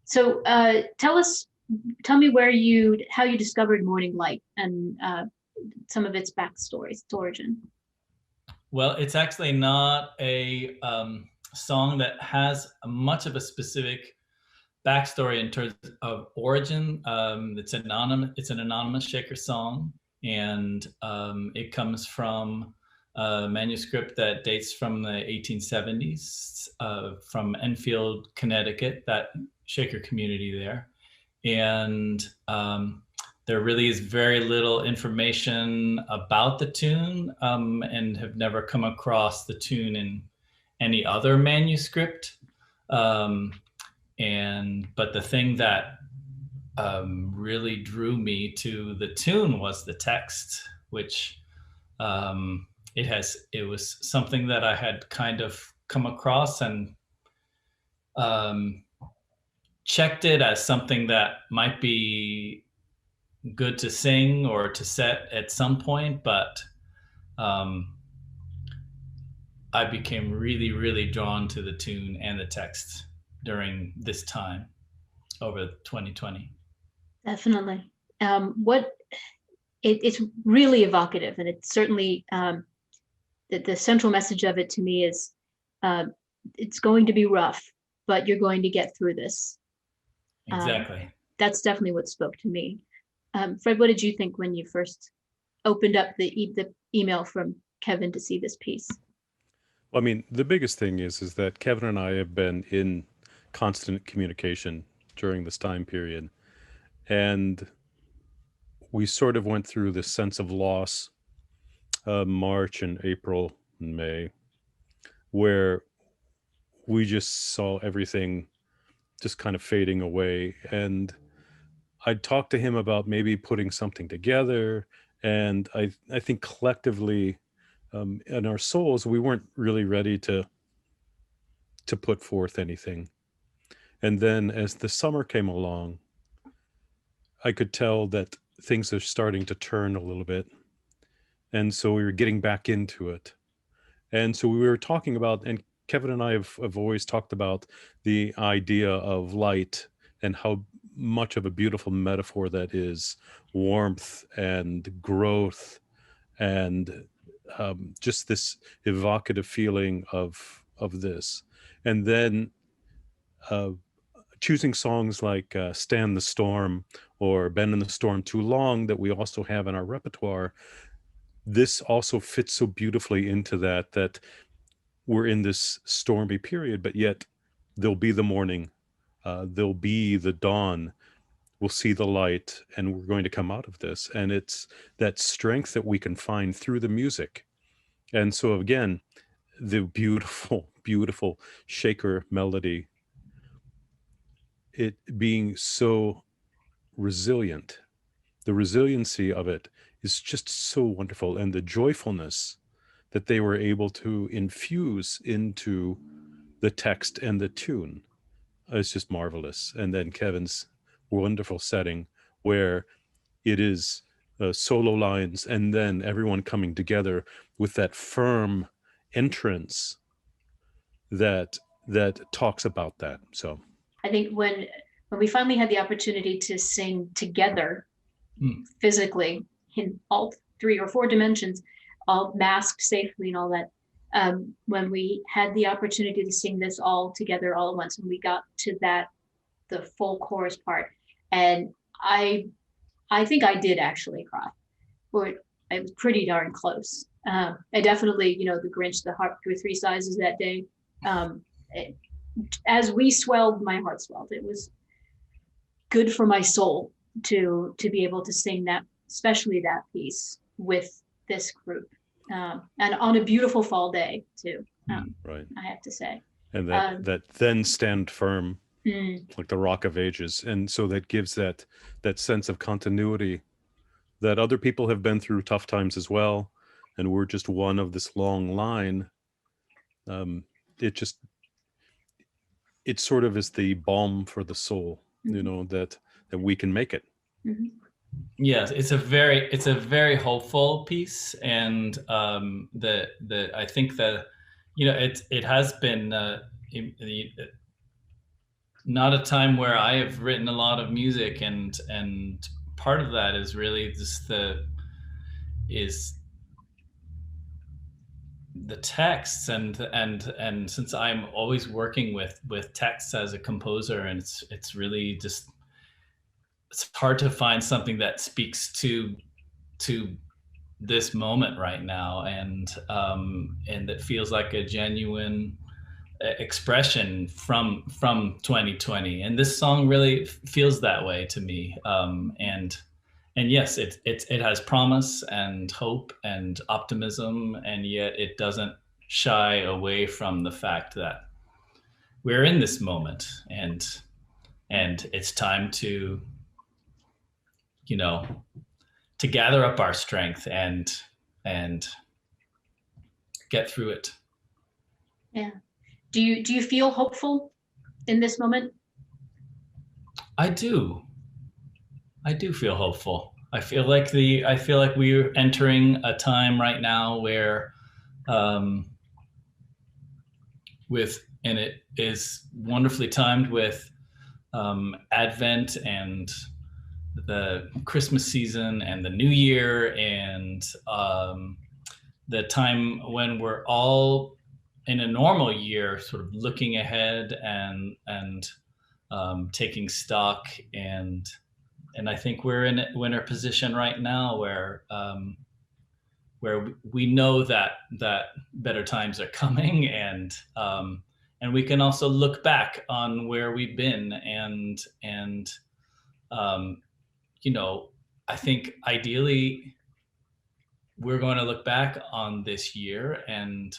So tell me how you discovered Morning Light and some of its backstory, its origin. Well, it's actually not a song that has much of a specific backstory in terms of origin. It's anonymous. It's an anonymous Shaker song, and it comes from a manuscript that dates from the 1870s, from Enfield, Connecticut, that Shaker community there, and there really is very little information about the tune, and have never come across the tune in any other manuscript. But the thing that really drew me to the tune was the text, which it was something that I had kind of come across and checked it as something that might be good to sing or to set at some point, but I became really, really drawn to the tune and the text during this time over 2020. Definitely. It's really evocative, and it's certainly the central message of it to me is it's going to be rough, but you're going to get through this. Exactly. That's definitely what spoke to me. Fred, what did you think when you first opened up the email from Kevin to see this piece? Well, I mean, the biggest thing is that Kevin and I have been in constant communication during this time period, and we sort of went through this sense of loss, March and April and May, where we just saw everything just kind of fading away. And I'd talked to him about maybe putting something together, and I think collectively, in our souls, we weren't really ready to put forth anything. And then as the summer came along, I could tell that things are starting to turn a little bit. And so we were getting back into it. And so we were talking about, and Kevin and I have always talked about the idea of light and how much of a beautiful metaphor that is, warmth and growth, and just this evocative feeling of this. And then choosing songs like Stand the Storm or Been in the Storm Too Long that we also have in our repertoire, this also fits so beautifully into that we're in this stormy period, but yet there'll be the morning, there'll be the dawn, we'll see the light, and we're going to come out of this. And it's that strength that we can find through the music. And so again, the beautiful, beautiful Shaker melody, it being so resilient, the resiliency of it is just so wonderful. And the joyfulness that they were able to infuse into the text and the tune is just marvelous. And then Kevin's wonderful setting where it is solo lines and then everyone coming together with that firm entrance that talks about that. So I think when we finally had the opportunity to sing together physically in all 3 or 4 dimensions, all masked safely and all that, when we had the opportunity to sing this all together all at once, and we got to the full chorus part, and I think I did actually cry, or I was pretty darn close. I definitely, the Grinch, the heart through 3 sizes that day. As we swelled, my heart swelled. It was good for my soul to be able to sing that, especially that piece with this group, and on a beautiful fall day too. Right, I have to say. And that then stand firm, like the Rock of Ages, and so that gives that sense of continuity that other people have been through tough times as well, and we're just one of this long line. It sort of is the balm for the soul, that we can make it. Yes, it's a very hopeful piece, and I think that it has been not a time where I have written a lot of music, and part of that is really just the texts, and since I'm always working with texts as a composer, and it's really just, it's hard to find something that speaks to this moment right now, and that feels like a genuine expression from 2020, and this song really feels that way to me. And yes, it has promise and hope and optimism, and yet it doesn't shy away from the fact that we're in this moment, and it's time to, you know, to gather up our strength and get through it. Yeah. Do you feel hopeful in this moment? I do feel hopeful. I feel like we're entering a time right now where and it is wonderfully timed with Advent and the Christmas season and the New Year, and the time when we're all in a normal year sort of looking ahead and taking stock, and I think we're in a position right now where we know that better times are coming, and we can also look back on where we've been, and you know, I think ideally we're going to look back on this year and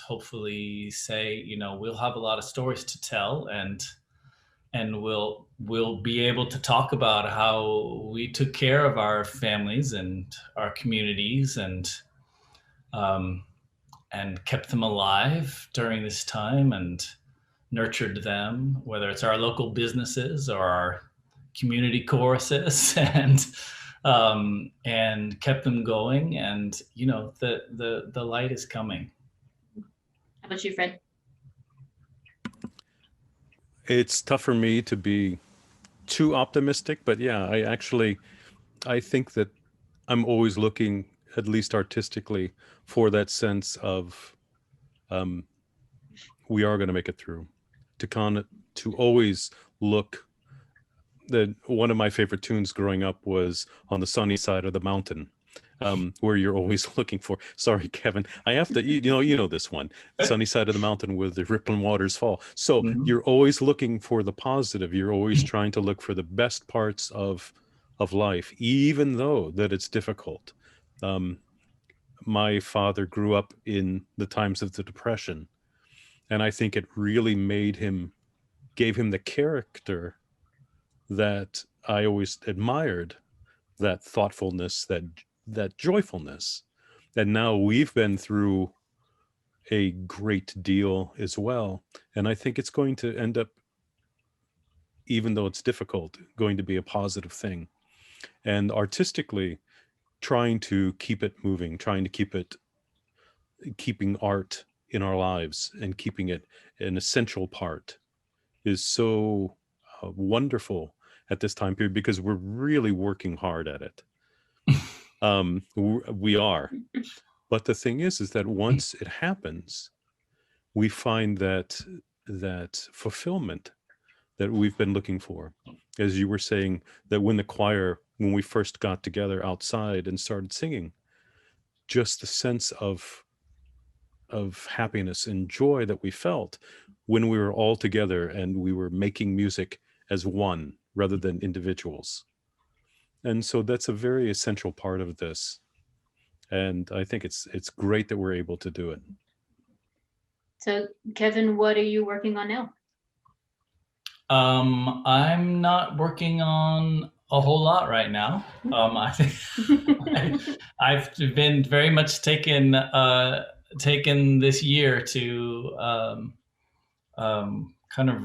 hopefully say, you know, we'll have a lot of stories to tell, and we'll be able to talk about how we took care of our families and our communities, and kept them alive during this time, and nurtured them, whether it's our local businesses or our community choruses, and kept them going. And you know, the light is coming. How about you, Fred? It's tough for me to be too optimistic, but yeah, I think that I'm always looking, at least artistically, for that sense of we are going to make it through. To always look. One of my favorite tunes growing up was On the Sunny Side of the Mountain, where you're always looking for. Sorry, Kevin, I have to. You know this one, Sunny Side of the Mountain, where the rippling waters fall. So you're always looking for the positive. You're always trying to look for the best parts of life, even though that it's difficult. My father grew up in the times of the Depression, and I think it really gave him the character that I always admired, that thoughtfulness, that joyfulness. And now we've been through a great deal as well. And I think it's going to end up, even though it's difficult, going to be a positive thing. And artistically, trying to keep it moving, keeping art in our lives and keeping it an essential part is so wonderful at this time period, because we're really working hard at it. We are. But the thing is that once it happens, we find that fulfillment that we've been looking for. As you were saying, that when we first got together outside and started singing, just the sense of happiness and joy that we felt when we were all together and we were making music as one rather than individuals. And so that's a very essential part of this. And I think it's great that we're able to do it. So, Kevin, what are you working on now? I'm not working on a whole lot right now. I think I've been very much taken this year to kind of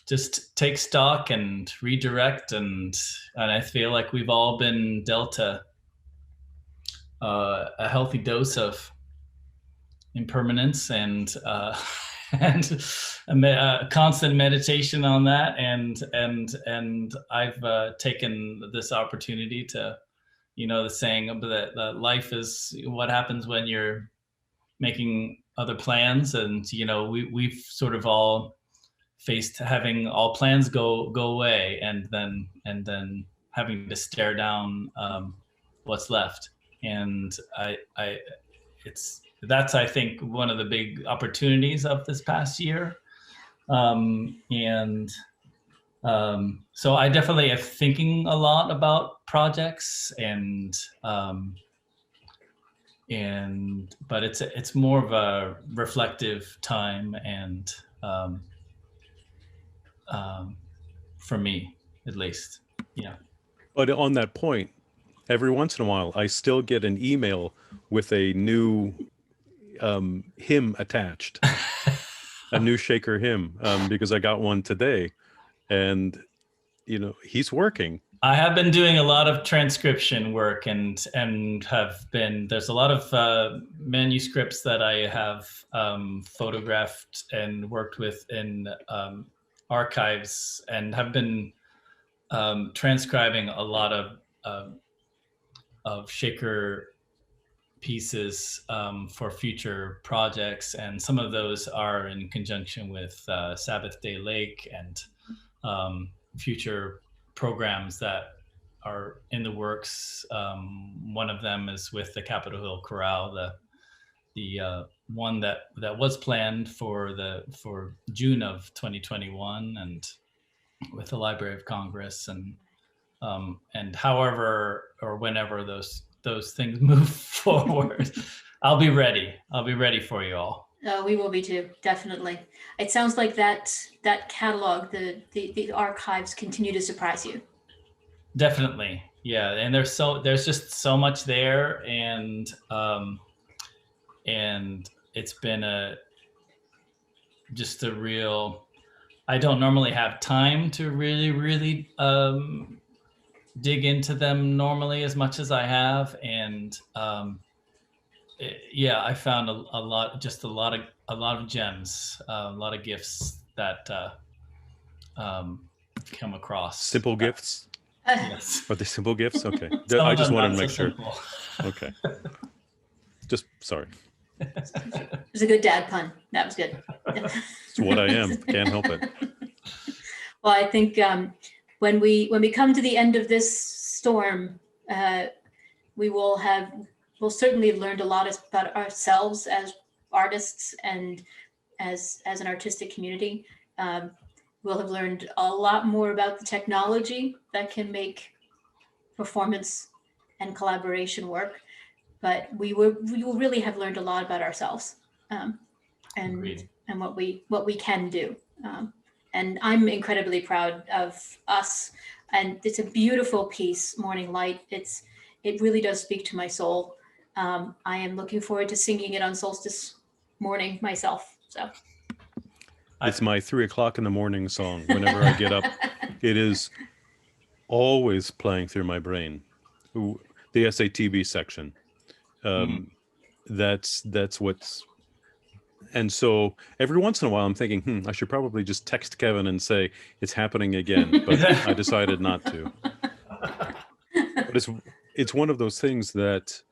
just take stock and redirect, and I feel like we've all been dealt a healthy dose of impermanence and and constant meditation on that. And I've taken this opportunity to, the saying that life is what happens when you're making other plans. And, we've sort of all faced having all plans go away, and then having to stare down what's left. And that's I think one of the big opportunities of this past year. So I definitely am thinking a lot about projects, but it's more of a reflective time, and for me at least. Yeah. But on that point, every once in a while, I still get an email with a new hymn attached, a new Shaker hymn, because I got one today, and he's working. I have been doing a lot of transcription work, and there's a lot of manuscripts that I have photographed and worked with in archives, and have been transcribing a lot of Shaker pieces for future projects, and some of those are in conjunction with Sabbath Day Lake and future programs that are in the works. One of them is with the Capitol Hill Chorale, the one that was planned for June of 2021, and with the Library of Congress, and however or whenever those things move forward, I'll be ready for you all. We will be too, definitely. It sounds like that catalog, the archives continue to surprise you. Definitely, yeah. And there's just so much there, and it's been just a real. I don't normally have time to really dig into them normally as much as I have, and I found a lot of gems, a lot of gifts that come across. Simple gifts. Yes. Are they simple gifts? Okay. I just wanted to make sure. Simple. Okay. Just sorry. It was a good dad pun. That was good. It's what I am. Can't help it. Well, I think when we come to the end of this storm, we'll certainly learned a lot about ourselves as artists and as an artistic community. We'll have learned a lot more about the technology that can make performance and collaboration work, but we will really have learned a lot about ourselves, and what we can do. And I'm incredibly proud of us. And it's a beautiful piece, Morning Light. It really does speak to my soul. I am looking forward to singing it on solstice morning myself. So it's my 3:00 in the morning song. Whenever I get up, it is always playing through my brain. The SATB section. That's what's. And so every once in a while I'm thinking, I should probably just text Kevin and say it's happening again, but I decided not to. But it's one of those things that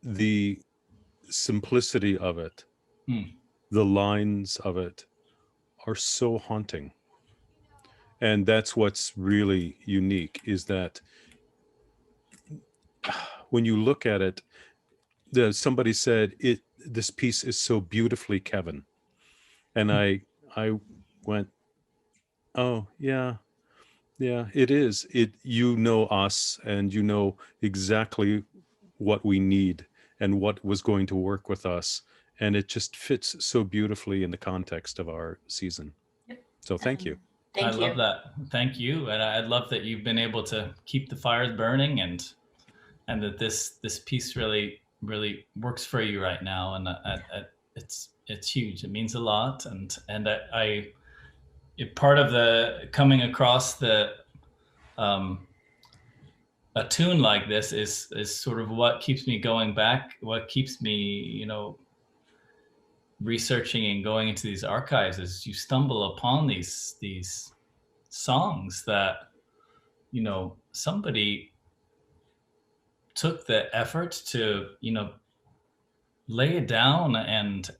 the simplicity of it, the lines of it are so haunting. And that's what's really unique, is that when you look at it, somebody said this piece is so beautifully Kevin. And I went, oh yeah, it is. You know us, and you know exactly what we need and what was going to work with us. And it just fits so beautifully in the context of our season. Yep. So thank you. Thank you. I love that. Thank you. And I love that you've been able to keep the fires burning, and that this piece really works for you right now. And it's huge. It means a lot. And part of the coming across a tune like this is sort of what keeps me going back, what keeps me, researching and going into these archives is you stumble upon these songs that, you know, somebody took the effort to, you know, lay it down, and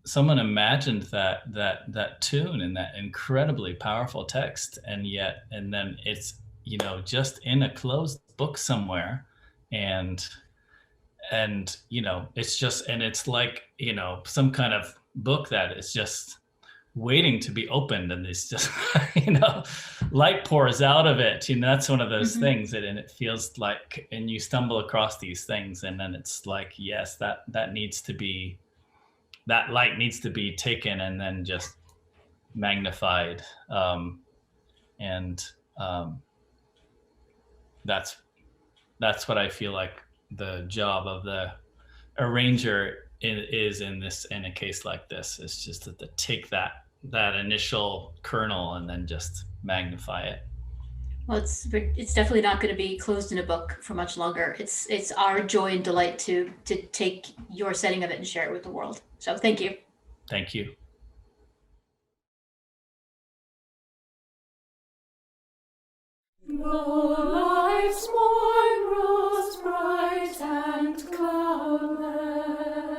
someone imagined that tune and that incredibly powerful text, and then it's, you know, just in a closed book somewhere, and you know, it's just, and it's like, you know, some kind of book that is just waiting to be opened, and it's just you know, light pours out of it, you know. That's one of those things that, and it feels like, and you stumble across these things, and then it's like, yes, that needs to be, that light needs to be taken and then just magnified, and that's what I feel like the job of the arranger is in this, in a case like this. It's just to take that initial kernel and then just magnify it. Well, it's definitely not going to be closed in a book for much longer. It's our joy and delight to take your setting of it and share it with the world. So thank you. Thank you. Though life's morn grows bright and cloudless,